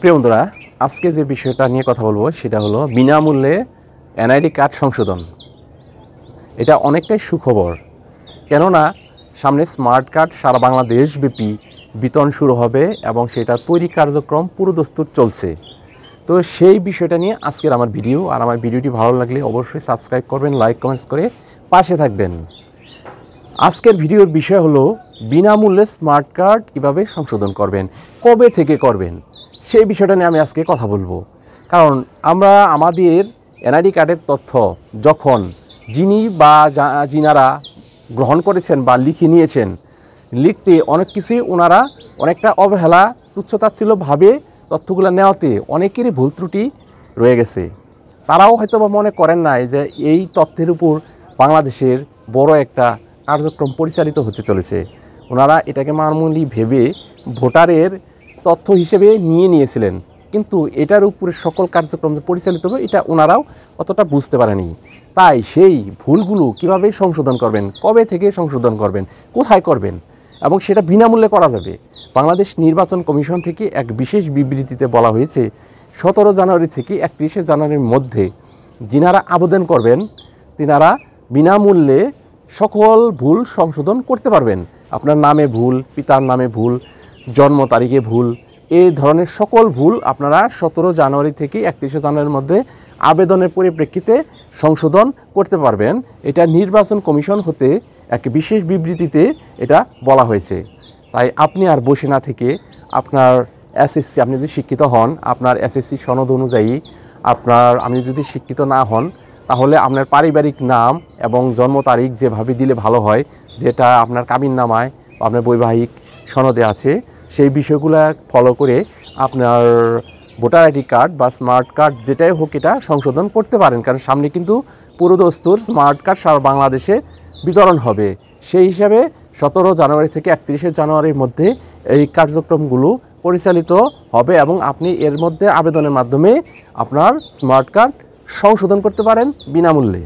প্রিয় বন্ধুরা, আজকে যে বিষয়টা নিয়ে কথা বলবো সেটা হলো বিনামূল্যে এনআইডি কার্ড সংশোধন। এটা অনেকটাই সুখবর, কেননা সামনে স্মার্ট কার্ড সারা বাংলাদেশব্যাপী বিতরণ শুরু হবে এবং সেটা তৈরি কার্যক্রম পুরোদস্তুর চলছে। তো সেই বিষয়টা নিয়ে আজকের আমার ভিডিও। আর আমার ভিডিওটি ভালো লাগলে অবশ্যই সাবস্ক্রাইব করবেন, লাইক কমেন্টস করে পাশে থাকবেন। আজকের ভিডিওর বিষয় হলো বিনামূল্যে স্মার্ট কার্ড কীভাবে সংশোধন করবেন, কবে থেকে করবেন, সেই বিষয়টা নিয়ে আমি আজকে কথা বলবো। কারণ আমরা আমাদের এনআইডি কার্ডের তথ্য যখন যিনি বা যিনারা গ্রহণ করেছেন বা লিখে নিয়েছেন, লিখতে অনেক কিছুই ওনারা অনেকটা অবহেলা তুচ্ছতাচ্ছিল্যভাবে তথ্যগুলো নেওয়াতে অনেকেরই ভুল ত্রুটি রয়ে গেছে। তারাও হয়তো বা মনে করেন নাই যে এই তথ্যের উপর বাংলাদেশের বড় একটা কার্যক্রম পরিচালিত হতে চলেছে। ওনারা এটাকে মামুলি ভেবে ভোটারের তথ্য হিসেবে নিয়েছিলেন, কিন্তু এটার উপরে সকল কার্যক্রম পরিচালিত হবে এটা ওনারাও অতটা বুঝতে পারেনি। তাই সেই ভুলগুলো কিভাবে সংশোধন করবেন, কবে থেকে সংশোধন করবেন, কোথায় করবেন এবং সেটা বিনামূল্যে করা যাবে। বাংলাদেশ নির্বাচন কমিশন থেকে এক বিশেষ বিবৃতিতে বলা হয়েছে 17 জানুয়ারি থেকে 31 জানুয়ারির মধ্যে যিনারা আবেদন করবেন তিনারা বিনামূল্যে সকল ভুল সংশোধন করতে পারবেন। আপনার নামে ভুল, পিতার নামে ভুল, জন্ম তারিখে ভুল, এই ধরনের সকল ভুল আপনারা 17 জানুয়ারি থেকে 31 জানুয়ারির মধ্যে আবেদনের পরিপ্রেক্ষিতে সংশোধন করতে পারবেন। এটা নির্বাচন কমিশন হতে এক বিশেষ বিবৃতিতে এটা বলা হয়েছে। তাই আপনি আর বসে না থেকে আপনার এসএসসি, আপনি যদি শিক্ষিত হন, আপনার এসএসসি সনদ অনুযায়ী আপনি যদি শিক্ষিত না হন, তাহলে আপনার পারিবারিক নাম এবং জন্ম তারিখ যেভাবে দিলে ভালো হয়, যেটা আপনার কাবিননামায় বা আপনার বৈবাহিক সনদে আছে, সেই বিষয়গুলো ফলো করে আপনার ভোটার আইডি কার্ড বা স্মার্ট কার্ড যেটাই হোক এটা সংশোধন করতে পারেন। কারণ সামনে কিন্তু পুরোদস্তুর স্মার্ট কার্ড সারা বাংলাদেশে বিতরণ হবে। সেই হিসাবে 17 জানুয়ারি থেকে 31 জানুয়ারির মধ্যে এই কার্যক্রমগুলো পরিচালিত হবে এবং আপনি এর মধ্যে আবেদনের মাধ্যমে আপনার স্মার্ট কার্ড সংশোধন করতে পারেন বিনামূল্যে।